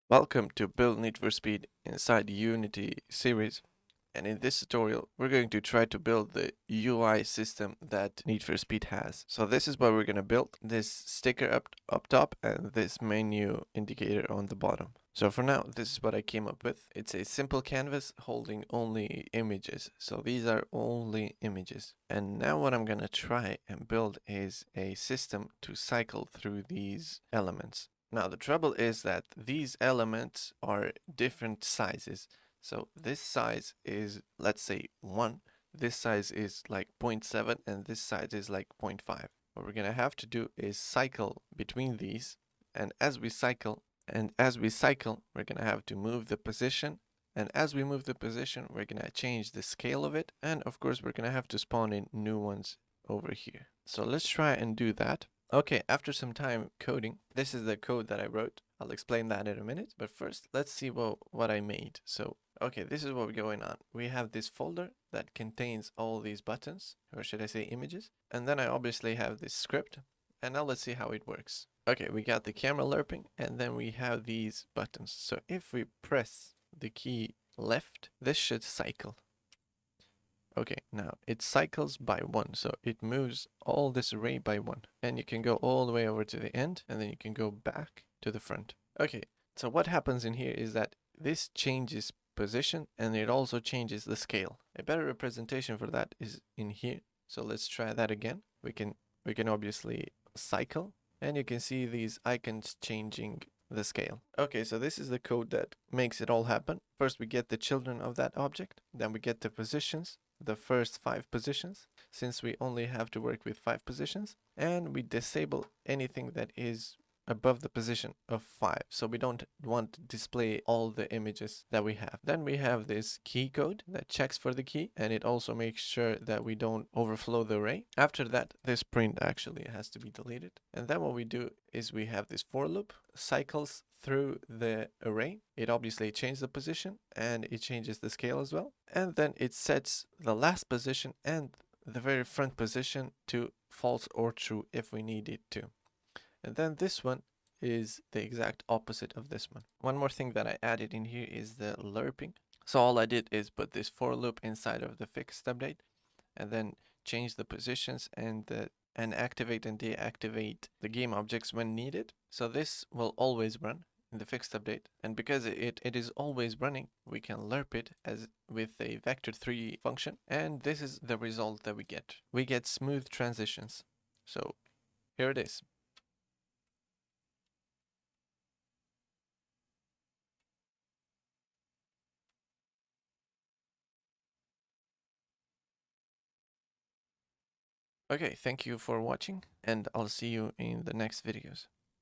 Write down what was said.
Welcome to Build Need for Speed inside the Unity series, and in this tutorial we're going to try to build the UI system that Need for Speed has. So this is what we're going to build, this sticker up top and this menu indicator on the bottom. So for now, this is what I came up with. It's a simple canvas holding only images. So these are only images. And now what I'm going to try and build is a system to cycle through these elements. Now the trouble is that these elements are different sizes. So this size is, let's say 1, this size is like 0.7 and this size is like 0.5. What we're gonna have to do is cycle between these, and as we cycle, we're gonna have to move the position, and as we move the position we're gonna change the scale of it, and of course we're gonna have to spawn in new ones over here. So let's try and do that. Okay, after some time coding, this is the code that I wrote. I'll explain that in a minute, but first let's see what I made. So, okay, this is what's going on. We have this folder that contains all these buttons, or should I say images, and then I obviously have this script, and now let's see how it works. Okay, we got the camera lerping, and then we have these buttons. So if we press the key left, this should cycle. Okay, now it cycles by 1, so it moves all this array by 1. And you can go all the way over to the end, and then you can go back to the front. Okay, so what happens in here is that this changes position, and it also changes the scale. A better representation for that is in here. So let's try that again. We can obviously cycle, and you can see these icons changing the scale. Okay, so this is the code that makes it all happen. First we get the children of that object, then we get the positions, the first 5 positions, since we only have to work with 5 positions, and we disable anything that is above the position of 5, so we don't want to display all the images that we have. Then we have this key code that checks for the key, and it also makes sure that we don't overflow the array. After that, this print actually has to be deleted, and then what we do is we have this for loop, cycles through the array. It obviously changes the position and it changes the scale as well, and then it sets the last position and the very front position to false or true if we need it to. And then this one is the exact opposite of this one. One more thing that I added in here is the lerping. So all I did is put this for loop inside of the fixed update, and then change the positions and activate and deactivate the game objects when needed. So this will always run in the fixed update, and because it is always running, we can lerp it as with a vector3 function, and this is the result that we get. We get smooth transitions. So here it is. Okay, thank you for watching, and I'll see you in the next videos.